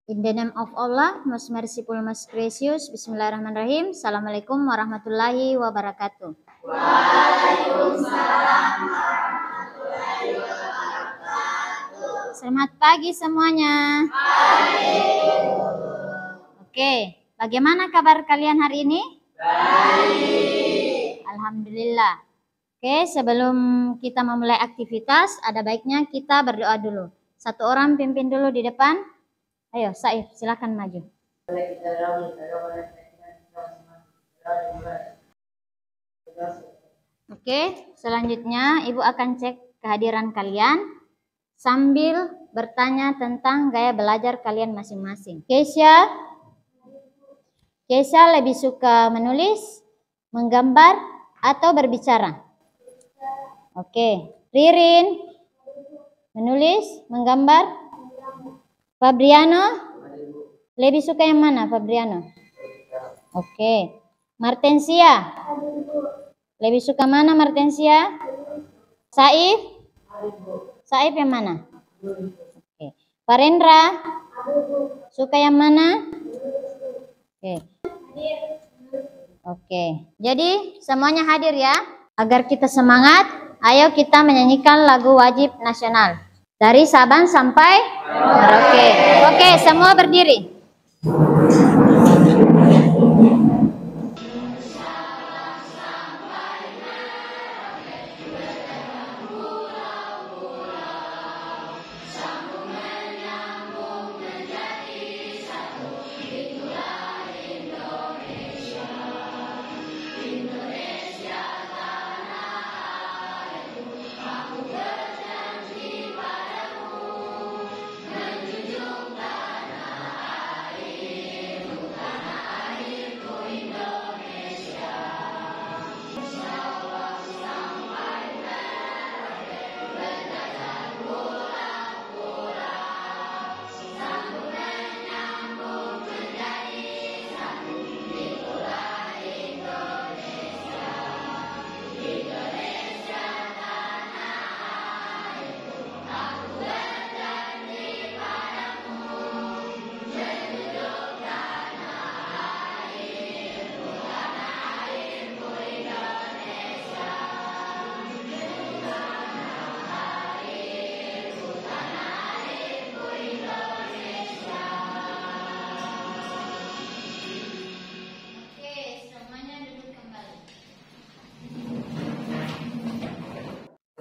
In the name of Allah, most merciful, most gracious. Bismillahirrahmanirrahim. Assalamualaikum warahmatullahi wabarakatuh. Waalaikumsalam warahmatullahi wabarakatuh. Selamat pagi semuanya. Oke, bagaimana kabar kalian hari ini? Baik. Alhamdulillah. Oke, sebelum kita memulai aktivitas, ada baiknya kita berdoa dulu. Satu orang pimpin dulu di depan. Ayo, Saif, silakan maju. Oke, selanjutnya Ibu akan cek kehadiran kalian sambil bertanya tentang gaya belajar kalian masing-masing. Keisha lebih suka menulis, menggambar, atau berbicara? Oke, Ririn menulis, menggambar? Fabriano lebih suka yang mana, Fabriano? Oke. Martensia lebih suka mana, Martensia? Saif yang mana? Oke. Parendra suka yang mana? Oke. Jadi semuanya hadir ya. Agar kita semangat, ayo kita menyanyikan lagu wajib nasional. Dari Sabang sampai Merauke. Oke, semua berdiri.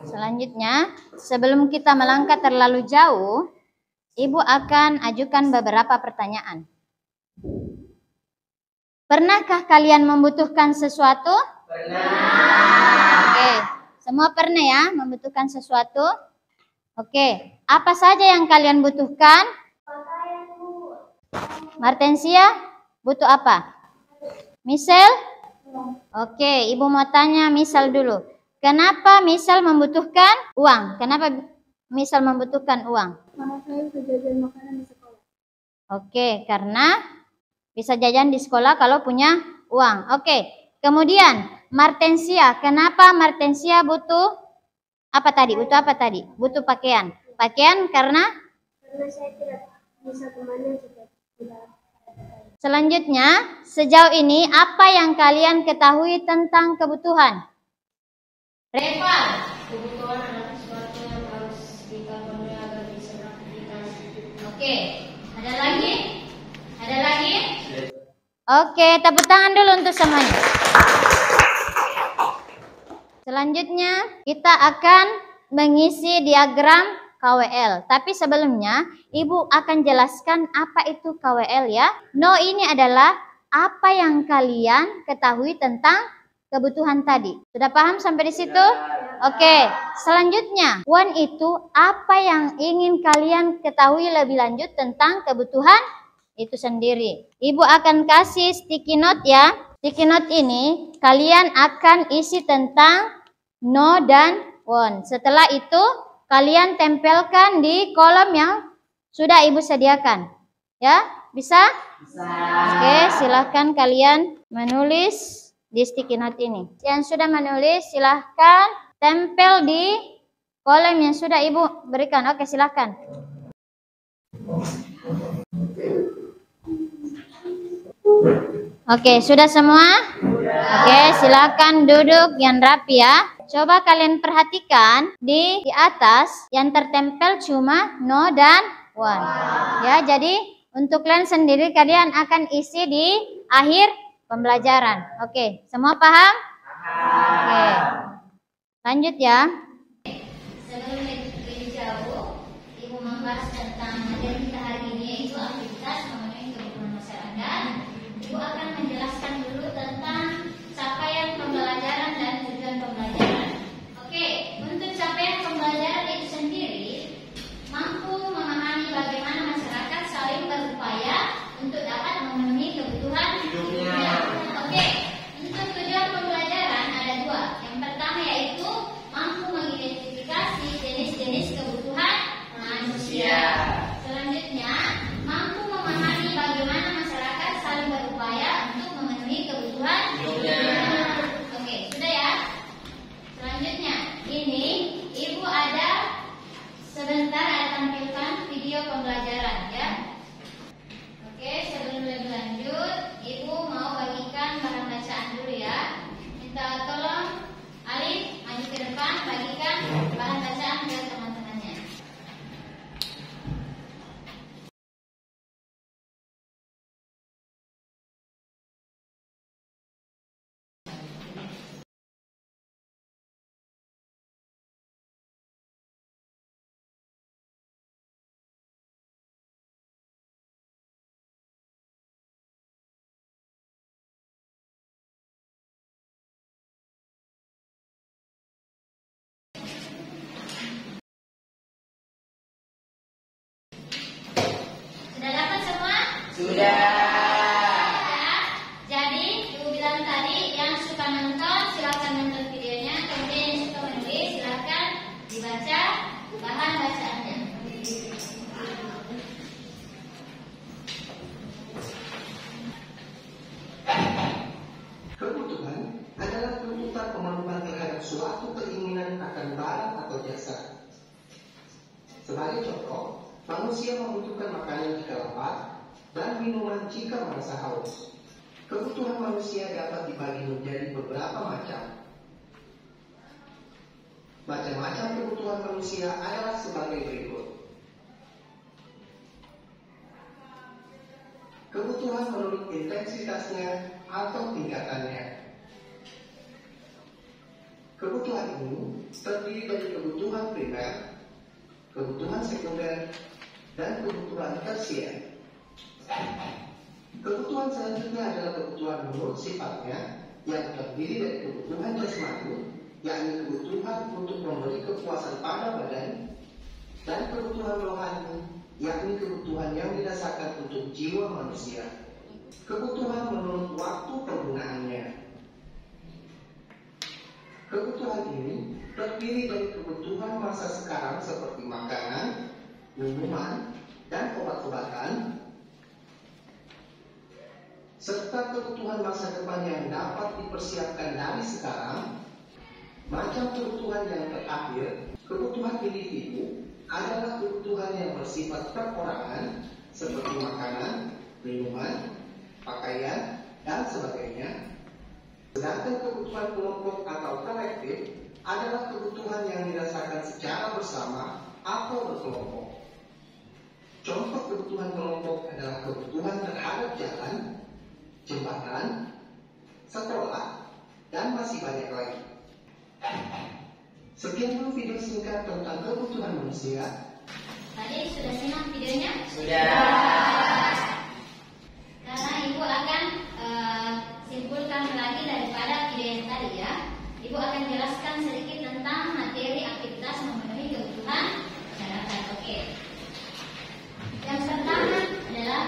Selanjutnya, sebelum kita melangkah terlalu jauh, Ibu akan ajukan beberapa pertanyaan. Pernahkah kalian membutuhkan sesuatu? Pernah. Oke, semua pernah ya membutuhkan sesuatu? Oke, apa saja yang kalian butuhkan? Martensia, butuh apa? Misal? Oke, Ibu mau tanya Misal dulu. Kenapa Misal membutuhkan uang? Kenapa Misal membutuhkan uang? Karena saya bisa jajan makanan di sekolah. Oke, karena bisa jajan di sekolah kalau punya uang. Oke, kemudian Martensia. Kenapa Martensia butuh apa tadi? Butuh apa tadi? Butuh pakaian. Pakaian karena Saya tidak bisa kemana juga tidak. Selanjutnya, sejauh ini apa yang kalian ketahui tentang kebutuhan? Reva. Kebutuhan adalah sesuatu yang harus dipenuhi agar bisa beraktivitas. Oke, ada lagi? Ada lagi? Oke, tepuk tangan dulu untuk semuanya. Selanjutnya, kita akan mengisi diagram KWL. Tapi sebelumnya, Ibu akan jelaskan apa itu KWL ya. No, ini adalah apa yang kalian ketahui tentang kebutuhan tadi. Sudah paham sampai di situ? Oke, selanjutnya, one itu apa yang ingin kalian ketahui lebih lanjut tentang kebutuhan itu sendiri. Ibu akan kasih sticky note ya. Sticky note ini kalian akan isi tentang no dan one. Setelah itu kalian tempelkan di kolom yang sudah Ibu sediakan. Ya, bisa? Bisa. Oke, silahkan kalian menulis di sticky note ini. Yang sudah menulis silahkan tempel di kolom yang sudah Ibu berikan. Oke, silahkan. Oke, sudah semua? Oke, silakan duduk yang rapi ya. Coba kalian perhatikan di atas yang tertempel cuma no dan one. Ya, jadi untuk kalian sendiri kalian akan isi di akhir pembelajaran. Oke, semua paham? Oke. Lanjut ya. Sebelum lebih jauh, Ibu membahas tentang materi kita hari ini yaitu aktivitas memenuhi kebutuhan masyarakat. Ibu akan menjelaskan dulu tentang capaian pembelajaran dan tujuan pembelajaran. Oke, untuk capaian pembelajaran itu sendiri mampu memahami bagaimana masyarakat saling berupaya untuk dapat memenuhi kebutuhan hidupnya. Oke, untuk tujuan pembelajaran ada dua. Yang pertama yaitu mampu mengidentifikasi jenis-jenis kebutuhan manusia. Selanjutnya, mampu memahami bagaimana masyarakat saling berupaya untuk memenuhi kebutuhan hidupnya. Oke, sudah ya. Selanjutnya, ini Ibu ada sebentar ada tampilkan video pembelajaran ya. Oke, sebelum lebih lanjut, Ibu mau bagikan bahan bacaan dulu ya. Minta tolong Alif maju ke depan bagikan bahan bacaan ke teman-temannya. Sudah dapat semua? Sudah. Jadi Ibu bilang tadi yang suka nonton silakan nonton videonya, kemudian yang suka menulis silakan dibaca bahan bacaannya. Kebutuhan adalah tuntutan pemenuhan terhadap suatu keinginan akan barang atau jasa. Sebagai contoh, manusia membutuhkan makanan jika lapar dan minuman jika merasa haus. Kebutuhan manusia dapat dibagi menjadi beberapa macam. Macam-macam kebutuhan manusia adalah sebagai berikut. Kebutuhan menurut intensitasnya atau tingkatannya. Kebutuhan ini terdiri dari kebutuhan primer, kebutuhan sekunder, dan kebutuhan tersier. Kebutuhan selanjutnya adalah kebutuhan menurut sifatnya yang terdiri dari kebutuhan jasmani, yakni kebutuhan untuk memberi kepuasan pada badan, dan kebutuhan rohani, yakni kebutuhan yang didasarkan untuk jiwa manusia. Kebutuhan menurut waktu penggunaannya. Kebutuhan ini terdiri dari kebutuhan masa sekarang seperti makanan, minuman, dan obat-obatan, serta kebutuhan masa depan yang dapat dipersiapkan dari sekarang. Macam kebutuhan yang terakhir, kebutuhan individu, adalah kebutuhan yang bersifat perorangan seperti makanan, minuman, pakaian, dan sebagainya. Sedangkan kebutuhan kelompok atau kolektif adalah kebutuhan yang dirasakan secara bersama atau berkelompok. Contoh kebutuhan kelompok adalah kebutuhan terhadap jalan, jembatan, sekolah, dan masih banyak lagi. Sekian dulu video singkat tentang kebutuhan manusia. Tadi sudah simak videonya? Sudah. Karena Ibu akan simpulkan lagi daripada video yang tadi ya. Ibu akan jelaskan sedikit tentang materi aktivitas memenuhi kebutuhan masyarakat. Oke. Yang pertama adalah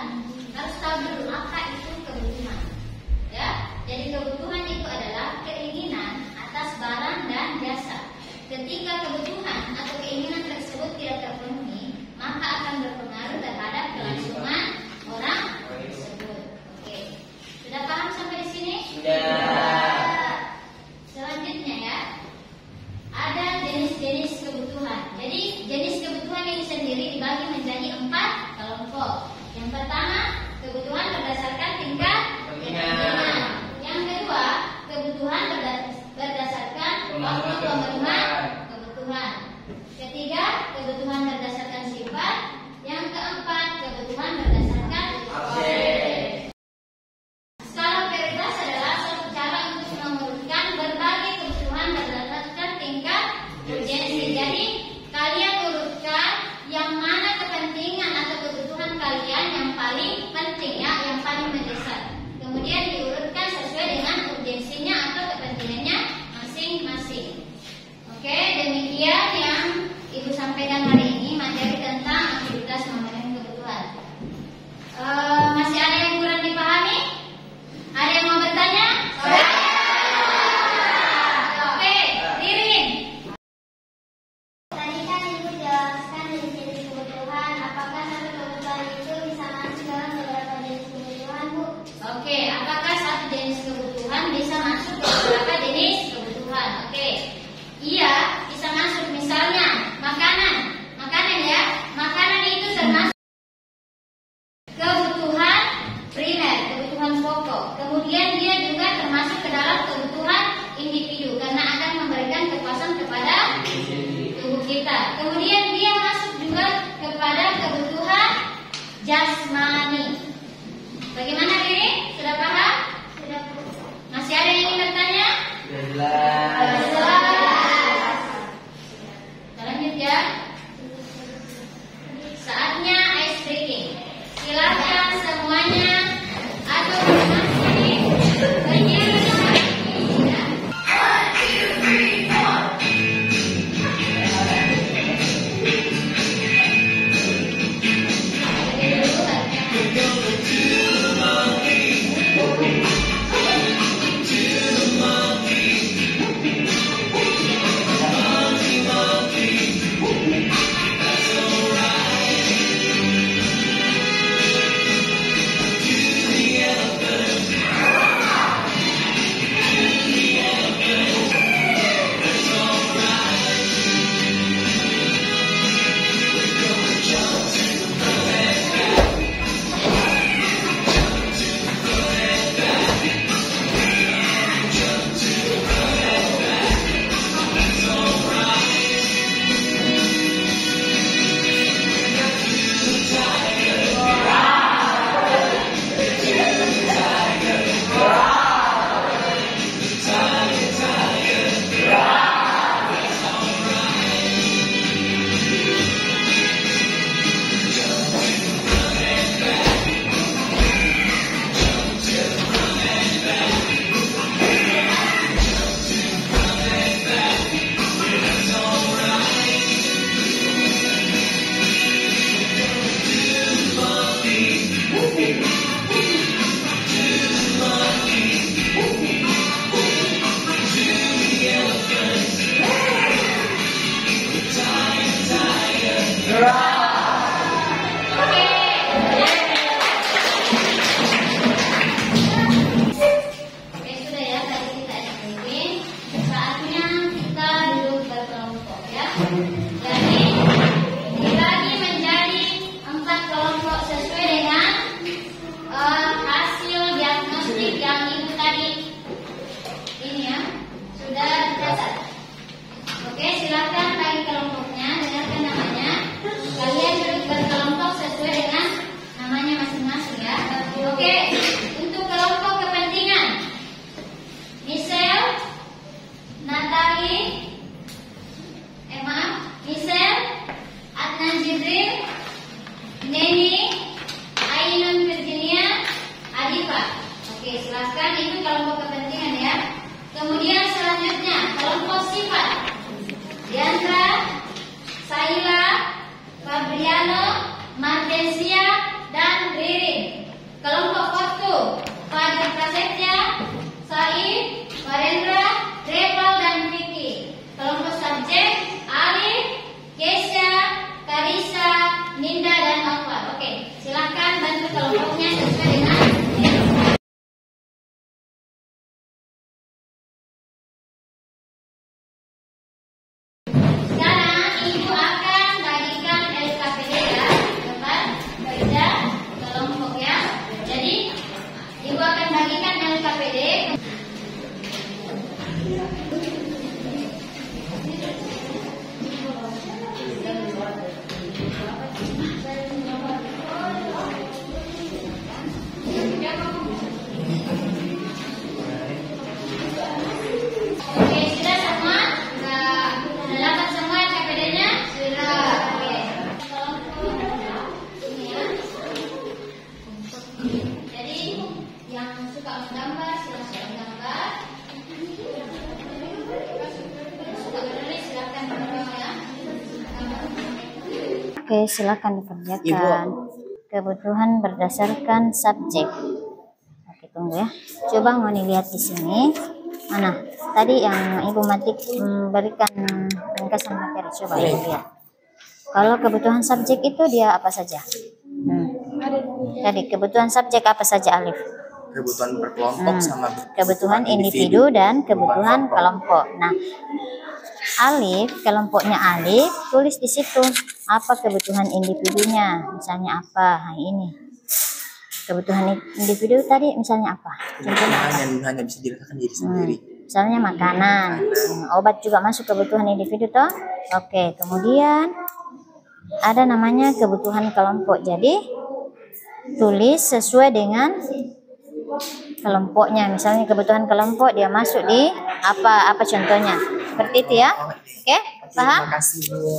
harus tahu dulu apa itu kebutuhan. Ya, jadi kebutuhan itu adalah keinginan atas barang dan jasa. Ketika kebutuhan atau keinginan tersebut tidak terpenuhi, maka akan berpengaruh terhadap kelangsungan orang tersebut. Oke, sudah paham sampai di sini? Sudah. Selanjutnya ya, ada jenis-jenis kebutuhan. Jadi jenis kebutuhan ini sendiri dibagi menjadi 4 kelompok. Yang pertama, kebutuhan berdasarkan tingkat kepentingan. Yang kedua, kebutuhan berdasarkan waktu pemenuhan kebutuhan. Ketiga, kebutuhan berdasarkan sifat. Yang keempat, kebutuhan berdasarkan objek. Skala prioritas adalah suatu cara untuk mengurutkan berbagai kebutuhan berdasarkan tingkat urgensi. Jadi, kalian urutkan yang mana kepentingan atau kebutuhan kalian yang paling penting ya, yang paling mendesak. Kemudian diurutkan sesuai dengan urgensinya atau kepentingannya masing-masing. Oke, demikian yang Ibu sampaikan hari ini, materi tentang aktivitas memenuhi kebutuhan. Masih ada yang kurang dipahami? Ada yang mau bertanya? Oke, Ririn. Tadi kan Ibu jelaskan jenis kebutuhan. Apakah satu kebutuhan itu bisa masuk dalam beberapa jenis kebutuhan, Bu? Oke, apakah satu jenis kebutuhan bisa masuk ke beberapa jenis kebutuhan? Oke, iya, bisa masuk. Misalnya makanan ya, makanan itu termasuk kebutuhan primer, kebutuhan pokok. Kemudian dia juga termasuk ke dalam kebutuhan individu karena akan memberikan kepuasan kepada tubuh kita. Kemudian dia masuk juga kepada kebutuhan jasmani. Bagaimana Riri? Sudah paham? Sudah, Bu. Masih ada yang ingin bertanya? Jelas. Kita lanjut ya. Saatnya ice breaking. Silakan semuanya atau berdiri ya. Oke, sudah ya, tadi kita explain. Saatnya kita duduk berkelompok ya. Jadi dibagi menjadi 4 kelompok sesuai dengan hasil diagnostik yang Ibu tadi ini ya sudah dicatat. Oke, silakan bagi kelompoknya, dengarkan namanya. Kalian duduk berkelompok sesuai dengan namanya masing-masing ya. Oke, untuk kelompok kepentingan, Michelle, Natalie, Michelle, Adnan Jibril, Neni, Ainun Virginia, Adifa. Oke, silakan, itu kelompok kepentingan ya. Kemudian selanjutnya kelompok sifat, Diandra, Saila, Fabriano, Mardesia, dan Ririn. Kelompok waktu, Fadil Prasetya, Said, Farendra, Reval, dan Vicky. Kelompok subjek, Alif, Kesha, Karisa, Ninda, dan Alfa. Oke, silakan bantu kelompoknya sesuai dengan sekarang Ibu akan bagikan LKPD ya, tempat kerja kelompok ya. Jadi Ibu akan bagi Jadi yang suka menggambar silahkan gambar. Suka menulis silahkan menulis ya. Oke, silakan dikerjakan. Kebutuhan berdasarkan subjek. Oke, tunggu ya. Coba mau dilihat di sini. Mana? Tadi yang Ibu Matik memberikan ringkasan materi. Coba lihat. Kalau kebutuhan subjek itu dia apa saja? Tadi kebutuhan subjek apa saja, Alif? Kebutuhan berkelompok sama kebutuhan individu dan kebutuhan kelompok. Nah, Alif, kelompoknya Alif, tulis di situ apa kebutuhan individunya, misalnya apa. Nah, ini kebutuhan individu tadi misalnya apa? Contohnya hanya bisa dirasakan diri sendiri. Misalnya makanan, obat juga masuk kebutuhan individu toh. Oke, kemudian ada namanya kebutuhan kelompok. Jadi tulis sesuai dengan kelompoknya. Misalnya kebutuhan kelompok dia masuk di apa contohnya. Seperti itu ya. Oke, paham? Terima kasih, Bu.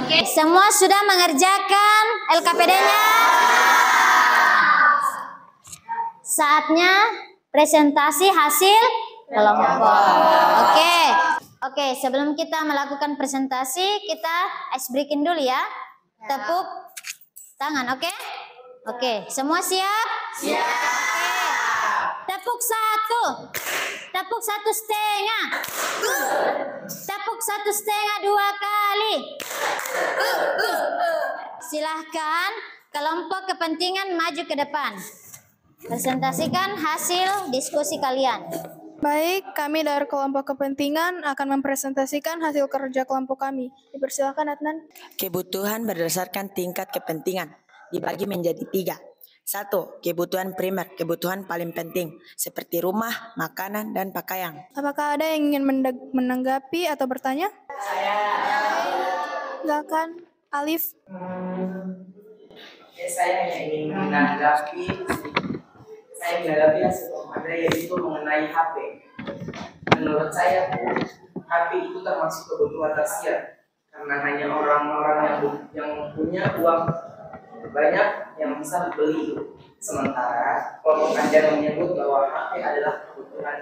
Oke, semua sudah mengerjakan LKPD-nya? Saatnya presentasi hasil kelompok. Oke, sebelum kita melakukan presentasi, kita ice breaking dulu ya. Tepuk tangan, oke? Oke, semua siap? Siap. Tepuk satu. Tepuk 1,5. Tepuk 1,5 2 kali. Silahkan kelompok kepentingan maju ke depan. Presentasikan hasil diskusi kalian. Baik, kami dari kelompok kepentingan akan mempresentasikan hasil kerja kelompok kami. Dipersilakan, Adnan. Kebutuhan berdasarkan tingkat kepentingan dibagi menjadi 3. 1. Kebutuhan primer, kebutuhan paling penting, seperti rumah, makanan, dan pakaian. Apakah ada yang ingin menanggapi atau bertanya? Silakan, Alif. Saya ingin menanggapi sebelum ada yaitu mengenai HP. Menurut saya, HP itu termasuk kebutuhan tersier karena hanya orang-orang yang punya uang banyak yang bisa beli. Sementara kelompok kajian menyebut bahwa HP adalah kebutuhan.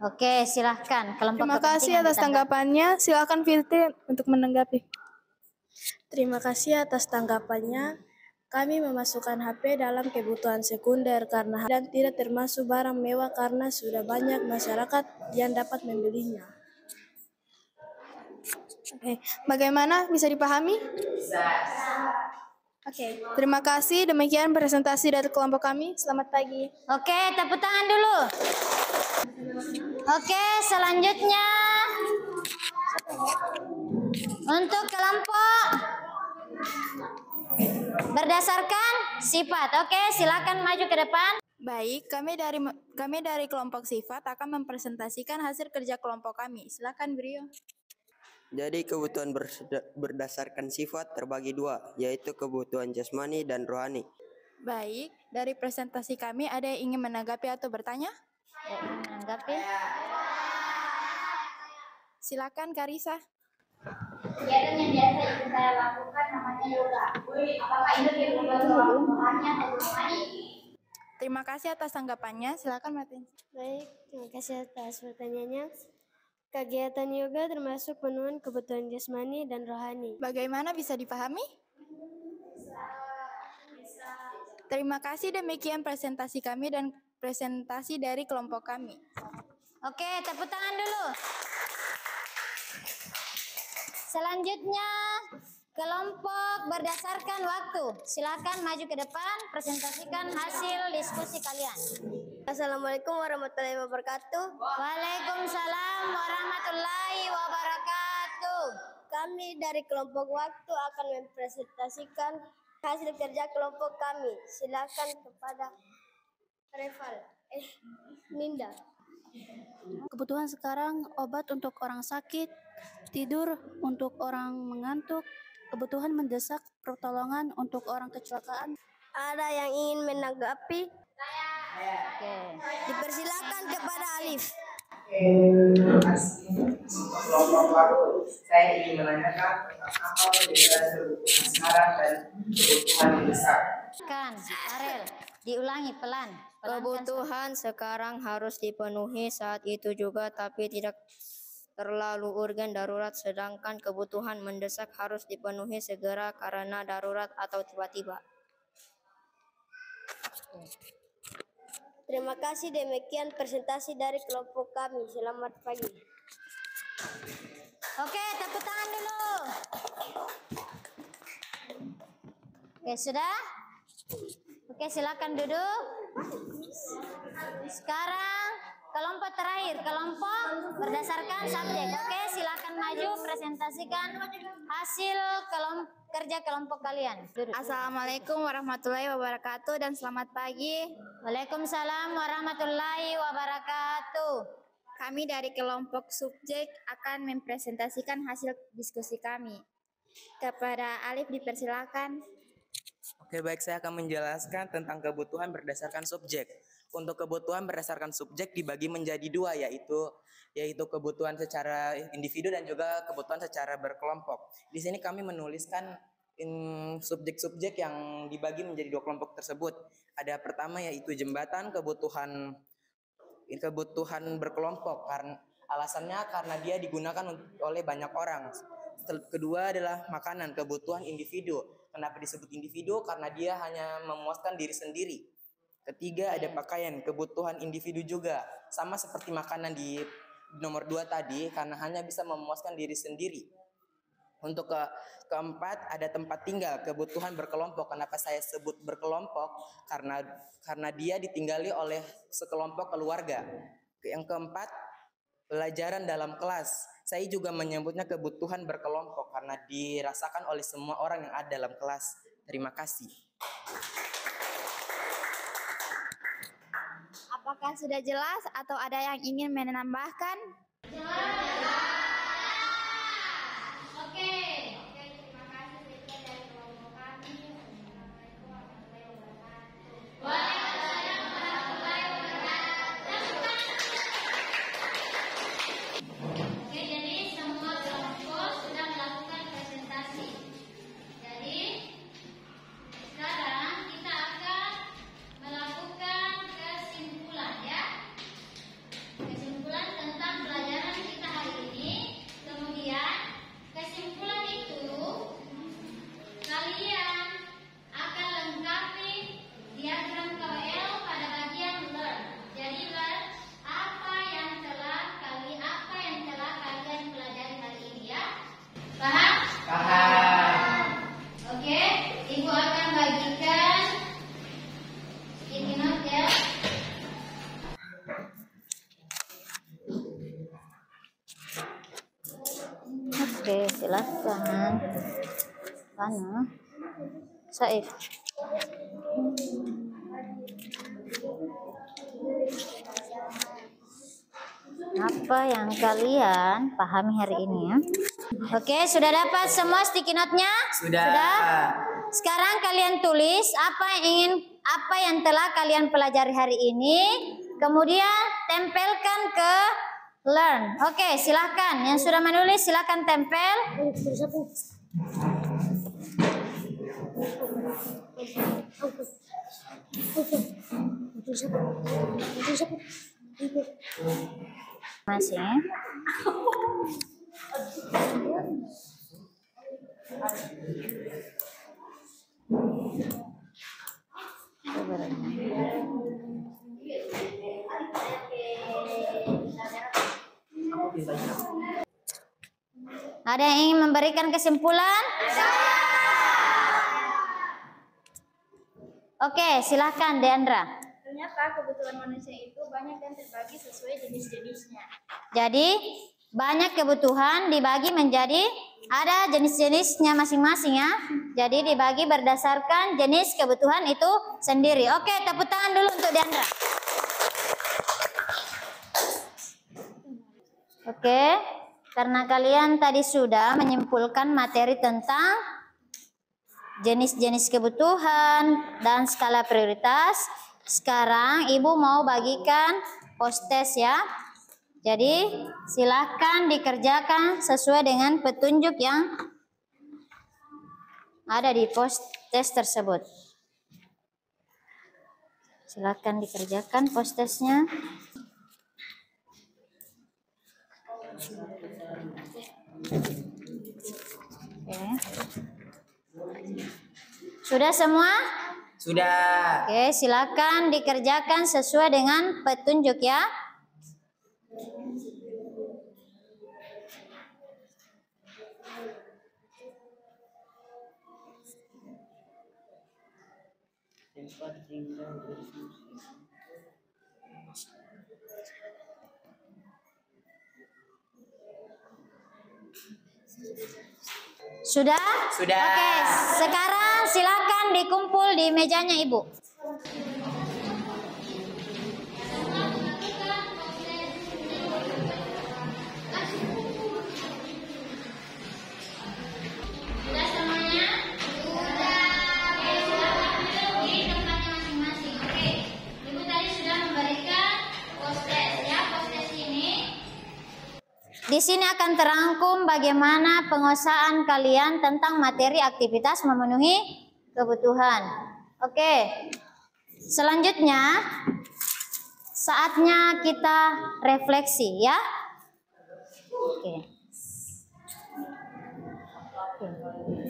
Oke, silahkan kelompok Terima kasih atas tanggapannya. Silakan Fitri untuk menanggapi. Terima kasih atas tanggapannya. Kami memasukkan HP dalam kebutuhan sekunder karena dan tidak termasuk barang mewah karena sudah banyak masyarakat yang dapat membelinya. Oke, bagaimana? Bisa dipahami? Bisa. Oke, terima kasih. Demikian presentasi dari kelompok kami. Selamat pagi. Oke, tepuk tangan dulu. Oke, selanjutnya untuk kelompok berdasarkan sifat. Oke, silakan maju ke depan. Baik, kami dari kelompok sifat akan mempresentasikan hasil kerja kelompok kami. Silakan Brio. Jadi kebutuhan berdasarkan sifat terbagi dua, yaitu kebutuhan jasmani dan rohani. Baik, dari presentasi kami ada yang ingin menanggapi atau bertanya? Ada yang ingin menanggapi? Silakan Karisa. Kegiatan yang biasa itu saya lakukan namanya yoga. Apakah itu kebutuhannya atau jasmani? Terima kasih atas tanggapannya. Silakan Martin. Baik, terima kasih atas pertanyaannya. Kegiatan yoga termasuk penuhan kebutuhan jasmani dan rohani. Bagaimana bisa dipahami? Terima kasih, demikian presentasi kami dan presentasi dari kelompok kami. Oke, tepuk tangan dulu. Selanjutnya, kelompok berdasarkan waktu. Silakan maju ke depan, presentasikan hasil diskusi kalian. Assalamualaikum warahmatullahi wabarakatuh. Waalaikumsalam warahmatullahi wabarakatuh. Kami dari kelompok waktu akan mempresentasikan hasil kerja kelompok kami. Silakan kepada Ninda. Kebutuhan sekarang obat untuk orang sakit, tidur untuk orang mengantuk, kebutuhan mendesak pertolongan untuk orang kecelakaan. Ada yang ingin menanggapi? Oke. Dipersilakan kepada Alif. Terima kasih untuk kelompok waktu. Saya ingin menanyakan tentang apa perbedaan kebutuhan sekarang dan kebutuhan mendesak. Kan, Arel, diulangi pelan. Kebutuhan sekarang harus dipenuhi saat itu juga, tapi tidak terlalu urgen darurat, sedangkan kebutuhan mendesak harus dipenuhi segera karena darurat atau tiba-tiba. Terima kasih, demikian presentasi dari kelompok kami. Selamat pagi. Oke, tepuk tangan dulu. Oke, sudah? Oke, silakan duduk. Sekarang kelompok terakhir, kelompok berdasarkan subjek. Oke, silakan maju presentasikan hasil kerja kelompok kalian. Duduk. Assalamualaikum warahmatullahi wabarakatuh dan selamat pagi. Waalaikumsalam warahmatullahi wabarakatuh. Kami dari kelompok subjek akan mempresentasikan hasil diskusi kami. Kepada Alif dipersilakan. Oke, baik, saya akan menjelaskan tentang kebutuhan berdasarkan subjek. Untuk kebutuhan berdasarkan subjek dibagi menjadi dua, yaitu kebutuhan secara individu dan juga kebutuhan secara berkelompok. Di sini kami menuliskan subjek-subjek yang dibagi menjadi dua kelompok tersebut. Ada pertama yaitu jembatan, kebutuhan berkelompok, karena alasannya karena dia digunakan oleh banyak orang. Kedua adalah makanan, kebutuhan individu. Kenapa disebut individu? Karena dia hanya memuaskan diri sendiri. Ketiga ada pakaian, kebutuhan individu juga. Sama seperti makanan di nomor 2 tadi, karena hanya bisa memuaskan diri sendiri. Untuk keempat ada tempat tinggal, kebutuhan berkelompok. Kenapa saya sebut berkelompok? Karena dia ditinggali oleh sekelompok keluarga. Yang keempat, pelajaran dalam kelas. Saya juga menyebutnya kebutuhan berkelompok karena dirasakan oleh semua orang yang ada dalam kelas. Terima kasih. Apakah sudah jelas atau ada yang ingin menambahkan? Oke, terima kasih sekian dari kelompok kami. Assalamualaikum warahmatullahi wabarakatuh. Waalaikumsalam warahmatullahi wabarakatuh. Oke, jadi semua kelompok sudah melakukan presentasi. Jadi sekarang kita akan melakukan kesimpulan, ya. Kesimpulan tentang pelajaran kita hari ini. Kemudian kesimpulan itu kalian akan lengkapi diagram KWL pada bagian learn. Jadi learn apa yang telah kalian pelajari hari ini, ya. Paham? Paham. Oke, Ibu akan bagikan sticky note, ya. Oke, silakan. Mana? Saif. Apa yang kalian pahami hari ini ya? Oke, sudah dapat semua sticky note-nya? Sudah. Sekarang kalian tulis apa yang telah kalian pelajari hari ini, kemudian tempelkan ke learn. Oke, silahkan. Yang sudah menulis silahkan tempel. Masih. Ada yang ingin memberikan kesimpulan? Oke, silahkan Deandra. Ternyata kebutuhan manusia itu banyak dan terbagi sesuai jenis-jenisnya. Jadi banyak kebutuhan dibagi menjadi ada jenis-jenisnya masing-masing ya. Jadi dibagi berdasarkan jenis kebutuhan itu sendiri. Oke, tepuk tangan dulu untuk Deandra. Oke, karena kalian tadi sudah menyimpulkan materi tentang jenis-jenis kebutuhan dan skala prioritas, sekarang Ibu mau bagikan post-test ya. Jadi silakan dikerjakan sesuai dengan petunjuk yang ada di post-test tersebut. Silakan dikerjakan post-testnya. Oke. Sudah semua? Sudah. Oke, silakan dikerjakan sesuai dengan petunjuk ya. Sudah? Sudah. Oke, sekarang silakan dikumpul di mejanya Ibu. Sudah semuanya? Sudah. Oke, silakan duduk di tempatnya masing-masing. Oke, Ibu tadi sudah memberikan post-test ya. Post-test ini Di sini akan terangkum bagaimana penguasaan kalian tentang materi aktivitas memenuhi kebutuhan. Oke, selanjutnya saatnya kita refleksi ya. Oke.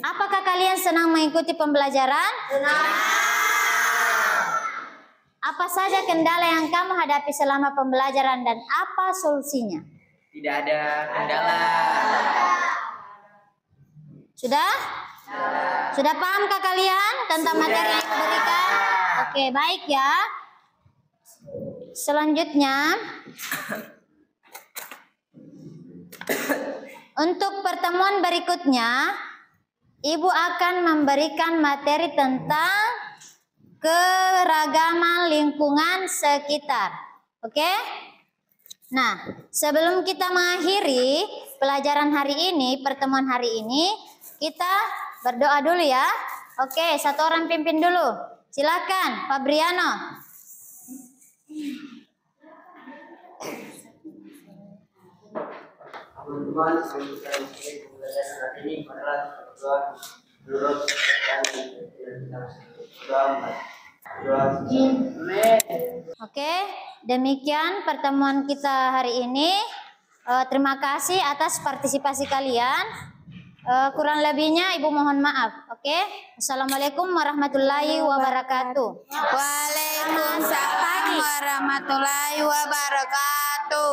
Apakah kalian senang mengikuti pembelajaran? Senang. Apa saja kendala yang kamu hadapi selama pembelajaran dan apa solusinya? Tidak ada kendala. Sudah? Sudah pahamkah kalian tentang materi yang diberikan? Oke, baik ya. Selanjutnya, untuk pertemuan berikutnya, Ibu akan memberikan materi tentang keragaman lingkungan sekitar. Oke? Nah, sebelum kita mengakhiri pelajaran hari ini, pertemuan hari ini, kita berdoa dulu ya. Oke, satu orang pimpin dulu. Silakan, Pak Briano. Teman-teman, saya pembelajaran hari ini adalah menurut Oke, demikian pertemuan kita hari ini. Terima kasih atas partisipasi kalian. Kurang lebihnya Ibu mohon maaf. Oke, Assalamualaikum warahmatullahi wabarakatuh. Waalaikumsalam warahmatullahi wabarakatuh.